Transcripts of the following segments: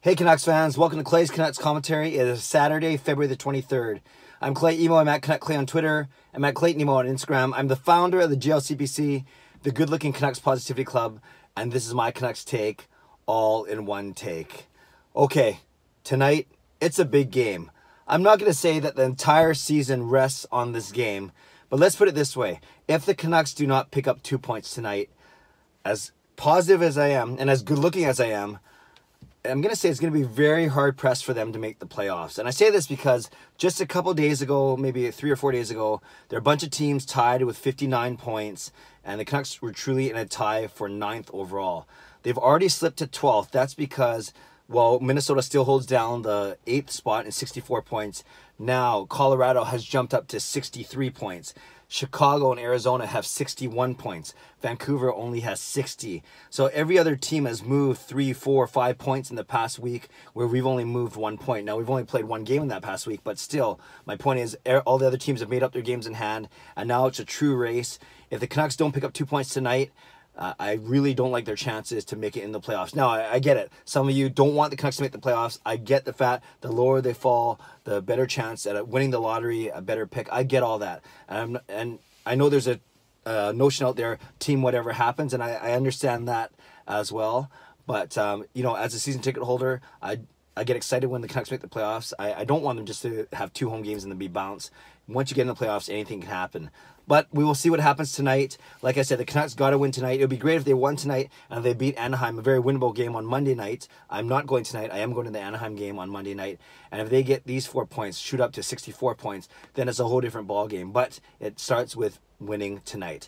Hey Canucks fans, welcome to Clay's Canucks Commentary. It is Saturday, February the 23rd. I'm Clay Emo, I'm at Canuck Clay on Twitter. I'm at Clayton Emo on Instagram. I'm the founder of the GLCPC, the Good Looking Canucks Positivity Club, and this is my Canucks take, all in one take. Okay, tonight, it's a big game. I'm not going to say that the entire season rests on this game, but let's put it this way. If the Canucks do not pick up 2 points tonight, as positive as I am, and as good looking as I am, I'm going to say it's going to be very hard pressed for them to make the playoffs. And I say this because just a couple days ago, maybe 3 or 4 days ago, there are a bunch of teams tied with 59 points, and the Canucks were truly in a tie for 9th overall. They've already slipped to 12th. That's because, well, Minnesota still holds down the 8th spot in 64 points. Now, Colorado has jumped up to 63 points. Chicago and Arizona have 61 points. Vancouver only has 60. So every other team has moved 3, 4, 5 points in the past week, where we've only moved 1 point. Now, we've only played one game in that past week, but still, my point is all the other teams have made up their games in hand, and now it's a true race. If the Canucks don't pick up 2 points tonight, I really don't like their chances to make it in the playoffs. Now, I get it. Some of you don't want the Canucks to make the playoffs. I get the fact the lower they fall, the better chance at winning the lottery, a better pick. I get all that. And I know there's a notion out there, team whatever happens, and I understand that as well. But, you know, as a season ticket holder, I get excited when the Canucks make the playoffs. I don't want them just to have 2 home games and then be bounced. Once you get in the playoffs, anything can happen. But we will see what happens tonight. Like I said, the Canucks got to win tonight. It would be great if they won tonight and if they beat Anaheim, a very winnable game on Monday night. I'm not going tonight. I am going to the Anaheim game on Monday night. And if they get these 4 points, shoot up to 64 points, then it's a whole different ball game. But it starts with winning tonight.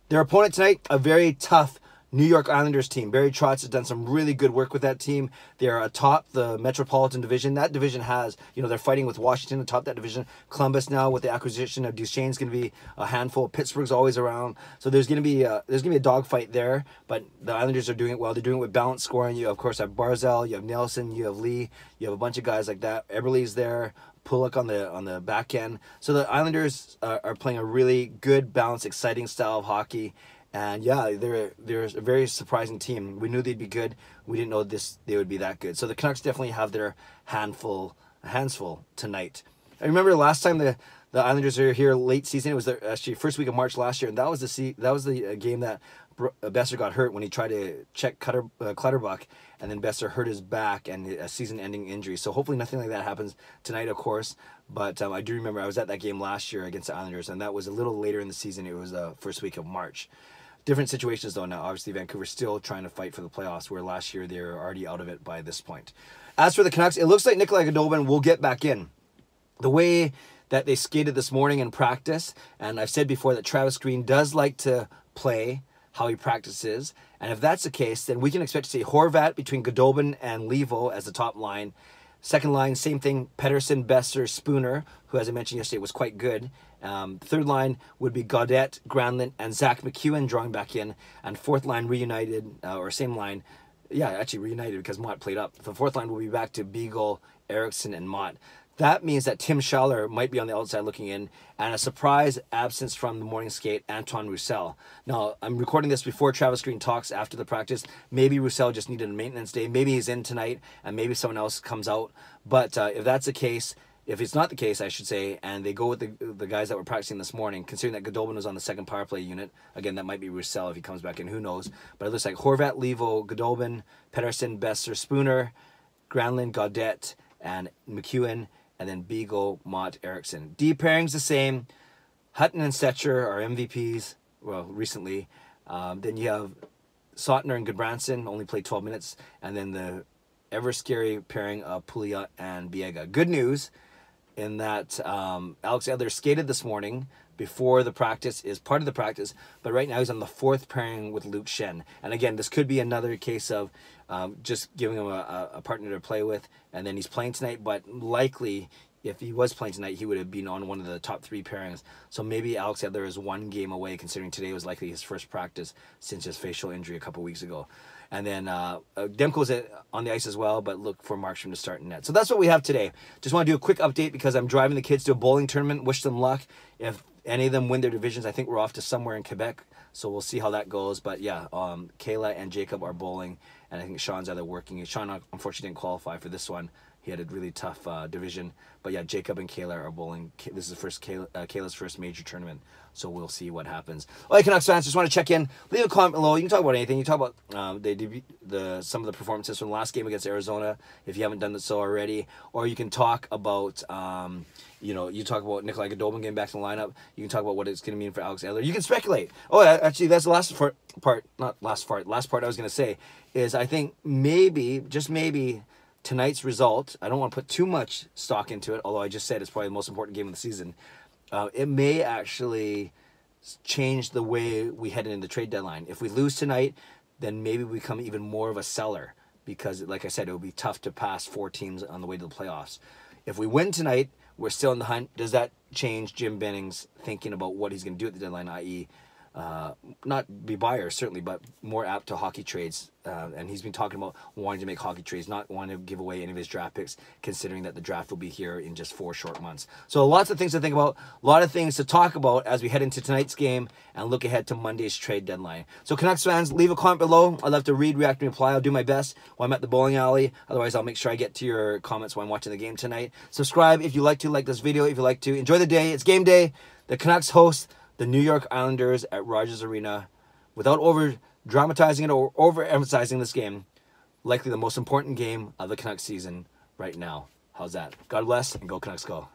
Their opponent tonight, a very tough New York Islanders team. Barry Trotz has done some really good work with that team. They're atop the Metropolitan Division. That division has, you know, they're fighting with Washington atop that division. Columbus now with the acquisition of Duchesne's going to be a handful. Pittsburgh's always around. So there's going to be a dogfight there. But the Islanders are doing it well. They're doing it with balanced scoring. You of course have Barzal, you have Nelson, you have Lee, you have a bunch of guys like that. Eberle's there. Pullock on the back end. So the Islanders are playing a really good, balanced, exciting style of hockey. And yeah, they're a very surprising team. We knew they'd be good. We didn't know they would be that good. So the Canucks definitely have their hands full tonight. I remember last time the Islanders were here late season. It was actually first week of March last year, and that was the game that Besser got hurt when he tried to check Clutterbuck, and then Besser hurt his back and a season-ending injury. So hopefully nothing like that happens tonight, of course. But I do remember I was at that game last year against the Islanders, and that was a little later in the season. It was the first week of March. Different situations though now. Obviously Vancouver's still trying to fight for the playoffs, where last year they were already out of it by this point. As for the Canucks, it looks like Nikolai Goldobin will get back in. The way that they skated this morning in practice, and I've said before that Travis Green does like to play how he practices, and if that's the case, then we can expect to see Horvat between Goldobin and Levo as the top line. Second line, same thing, Pettersson, Besser, Spooner, who, as I mentioned yesterday, was quite good. Third line would be Gaudette, Granlund, and Zach McEwen drawing back in. And fourth line reunited, or same line, yeah, actually reunited because Mott played up. The fourth line will be back to Beagle, Eriksson, and Mott. That means that Tim Schaller might be on the outside looking in, and a surprise absence from the morning skate, Antoine Roussel. Now, I'm recording this before Travis Green talks after the practice. Maybe Roussel just needed a maintenance day. Maybe he's in tonight, and maybe someone else comes out. But if that's the case, if it's not the case, I should say, and they go with the guys that were practicing this morning, considering that Goldobin was on the second power play unit, again, that might be Roussel if he comes back in, who knows. But it looks like Horvat, Levo, Goldobin, Pettersson, Besser, Spooner, Granlund, Gaudette, and McEwen, and then Beagle, Mott, Eriksson. D pairing's the same. Hutton and Setcher are MVPs, well, recently. Then you have Sautner and Goodbranson, only played 12 minutes. And then the ever-scary pairing of Pouliot and Biega. Good news in that Alex Edler skated this morning before the practice, is part of the practice, but right now he's on the 4th pairing with Luke Schenn. And again, this could be another case of just giving him a partner to play with, and then he's playing tonight, but likely, if he was playing tonight, he would have been on one of the top 3 pairings. So maybe Alex Edler is 1 game away, considering today was likely his first practice since his facial injury a couple weeks ago. And then Demko's on the ice as well, but look for Markstrom to start in net. So that's what we have today. Just want to do a quick update because I'm driving the kids to a bowling tournament. Wish them luck. If any of them win their divisions, I think we're off to somewhere in Quebec. So we'll see how that goes. But yeah, Kayla and Jacob are bowling, and I think Sean's either working. Sean unfortunately didn't qualify for this one. He had a really tough division. But yeah, Jacob and Kayla are bowling. This is Kayla's first major tournament. So we'll see what happens. All right, Canucks fans, just want to check in. Leave a comment below. You can talk about anything. You can talk about some of the performances from the last game against Arizona, if you haven't done so already. Or you can talk about, you talk about Nikolai Goldobin getting back to the lineup. You can talk about what it's going to mean for Alex Edler. You can speculate. Oh, actually, that's the last part. Last part I was going to say is I think maybe, just maybe, tonight's result, I don't want to put too much stock into it, although I just said it's probably the most important game of the season. It may actually change the way we head into the trade deadline. If we lose tonight, then maybe we become even more of a seller because, like I said, it would be tough to pass 4 teams on the way to the playoffs. If we win tonight, we're still in the hunt. Does that change Jim Benning's thinking about what he's going to do at the deadline, i.e., not be buyers, certainly, but more apt to hockey trades. And he's been talking about wanting to make hockey trades, not wanting to give away any of his draft picks, considering that the draft will be here in just 4 short months. So lots of things to think about, a lot of things to talk about as we head into tonight's game and look ahead to Monday's trade deadline. So Canucks fans, leave a comment below. I'd love to read, react, and reply. I'll do my best while I'm at the bowling alley. Otherwise, I'll make sure I get to your comments while I'm watching the game tonight. Subscribe if you like to, like this video if you like to. Enjoy the day. It's game day. The Canucks host the New York Islanders at Rogers Arena. Without over-dramatizing it or over-emphasizing this game, likely the most important game of the Canucks season right now. How's that? God bless, and go Canucks go.